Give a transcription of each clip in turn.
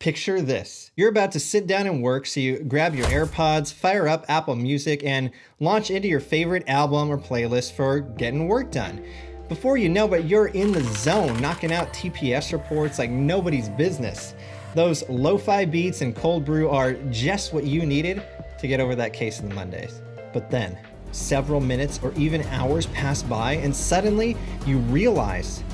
Picture this. You're about to sit down and work, so you grab your AirPods, fire up Apple Music, and launch into your favorite album or playlist for getting work done. Before you know it, you're in the zone, knocking out TPS reports like nobody's business. Those lo-fi beats and cold brew are just what you needed to get over that case of the Mondays. But then, several minutes or even hours pass by, and suddenly you realize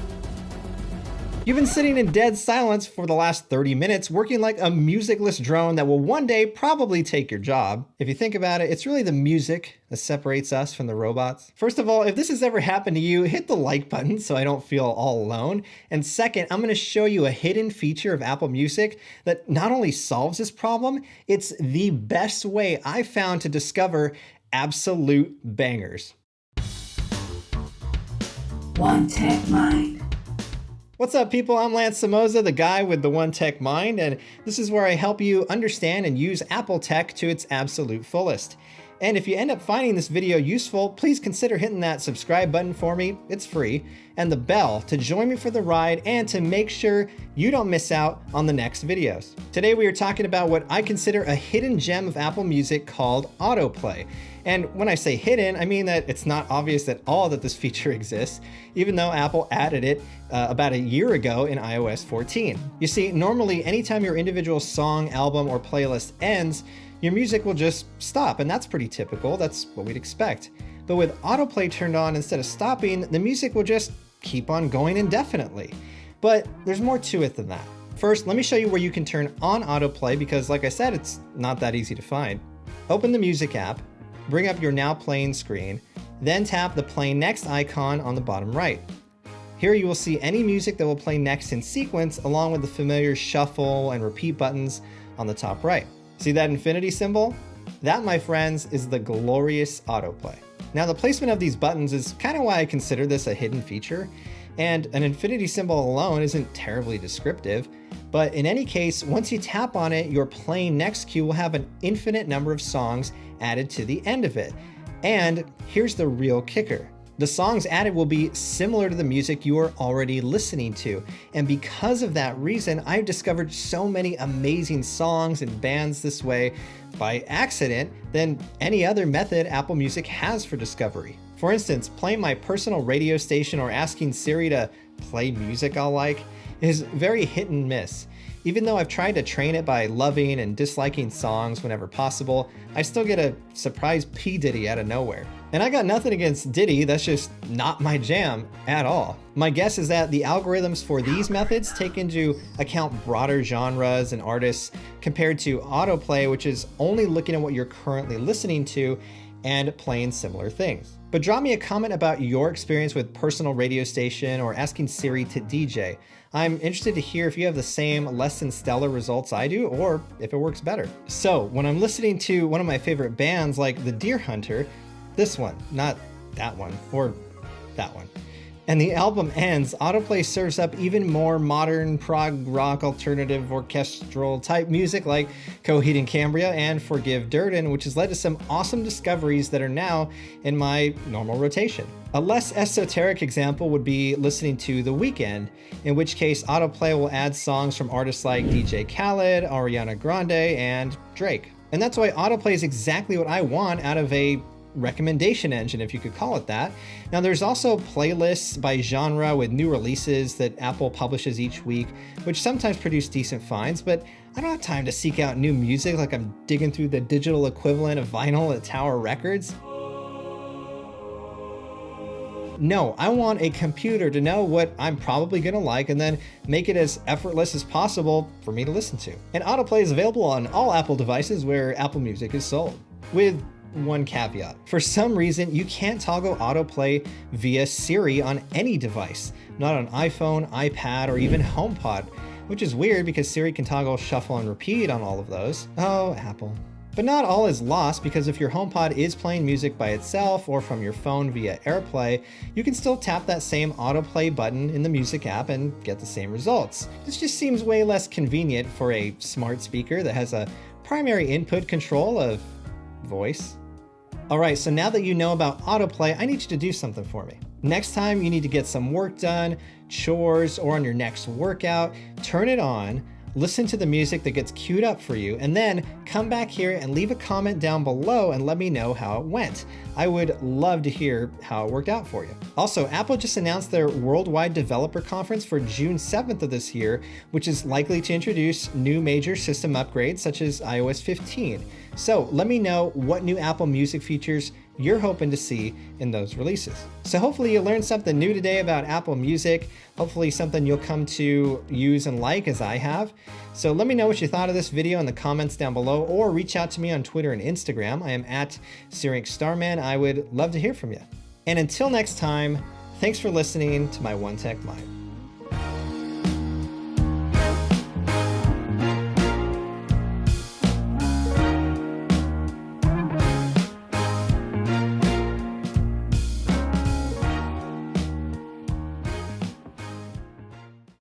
you've been sitting in dead silence for the last 30 minutes, working like a musicless drone that will one day probably take your job. If you think about it, it's really the music that separates us from the robots. First of all, if this has ever happened to you, hit the like button so I don't feel all alone. And second, I'm gonna show you a hidden feature of Apple Music that not only solves this problem, it's the best way I've found to discover absolute bangers. One Tech Mind. What's up, people? I'm Lance Somoza, the guy with the One Tech Mind, and this is where I help you understand and use Apple tech to its absolute fullest. And if you end up finding this video useful, please consider hitting that subscribe button for me, it's free, and the bell to join me for the ride and to make sure you don't miss out on the next videos. Today we are talking about what I consider a hidden gem of Apple Music called AutoPlay. And when I say hidden, I mean that it's not obvious at all that this feature exists, even though Apple added it about a year ago in iOS 14. You see, normally anytime your individual song, album, or playlist ends, your music will just stop, and that's pretty typical, that's what we'd expect. But with AutoPlay turned on, instead of stopping, the music will just keep on going indefinitely. But there's more to it than that. First, let me show you where you can turn on AutoPlay because, like I said, it's not that easy to find. Open the Music app, bring up your Now Playing screen, then tap the Play Next icon on the bottom right. Here you will see any music that will play next in sequence along with the familiar shuffle and repeat buttons on the top right. See that infinity symbol? That, my friends, is the glorious AutoPlay. Now, the placement of these buttons is kind of why I consider this a hidden feature, and an infinity symbol alone isn't terribly descriptive, but in any case, once you tap on it, your Play Next cue will have an infinite number of songs added to the end of it. And here's the real kicker. The songs added will be similar to the music you are already listening to. And because of that reason, I've discovered so many amazing songs and bands this way by accident than any other method Apple Music has for discovery. For instance, playing my personal radio station or asking Siri to play music I'll like is very hit and miss. Even though I've tried to train it by loving and disliking songs whenever possible, I still get a surprise P. Diddy out of nowhere. And I got nothing against Diddy, that's just not my jam at all. My guess is that the algorithms for these methods take into account broader genres and artists compared to AutoPlay, which is only looking at what you're currently listening to and playing similar things. But drop me a comment about your experience with personal radio station or asking Siri to DJ. I'm interested to hear if you have the same less than stellar results I do, or if it works better. So when I'm listening to one of my favorite bands like The Deer Hunter, this one, not that one, or that one, and the album ends, AutoPlay serves up even more modern prog rock alternative orchestral type music like Coheed and Cambria and Forgive Durden, which has led to some awesome discoveries that are now in my normal rotation. A less esoteric example would be listening to The Weeknd, in which case AutoPlay will add songs from artists like DJ Khaled, Ariana Grande, and Drake. And that's why AutoPlay is exactly what I want out of a recommendation engine, if you could call it that. Now, there's also playlists by genre with new releases that Apple publishes each week, which sometimes produce decent finds, but I don't have time to seek out new music like I'm digging through the digital equivalent of vinyl at Tower Records. No, I want a computer to know what I'm probably gonna like and then make it as effortless as possible for me to listen to. And AutoPlay is available on all Apple devices where Apple Music is sold, with one caveat. For some reason, you can't toggle AutoPlay via Siri on any device, not on iPhone, iPad, or even HomePod, which is weird because Siri can toggle shuffle and repeat on all of those. Oh, Apple. But not all is lost, because if your HomePod is playing music by itself or from your phone via AirPlay, you can still tap that same AutoPlay button in the Music app and get the same results. This just seems way less convenient for a smart speaker that has a primary input control of voice. Alright, so now that you know about AutoPlay, I need you to do something for me. Next time you need to get some work done, chores, or on your next workout, turn it on, listen to the music that gets queued up for you, and then come back here and leave a comment down below and let me know how it went. I would love to hear how it worked out for you. Also, Apple just announced their Worldwide Developer Conference for June 7th of this year, which is likely to introduce new major system upgrades such as iOS 15. So let me know what new Apple Music features you're hoping to see in those releases. So hopefully you learned something new today about Apple Music, hopefully something you'll come to use and like as I have. So let me know what you thought of this video in the comments down below, or reach out to me on Twitter and Instagram. I am at SyrinkStarman. I would love to hear from you. And until next time, thanks for listening to my One Tech Mind.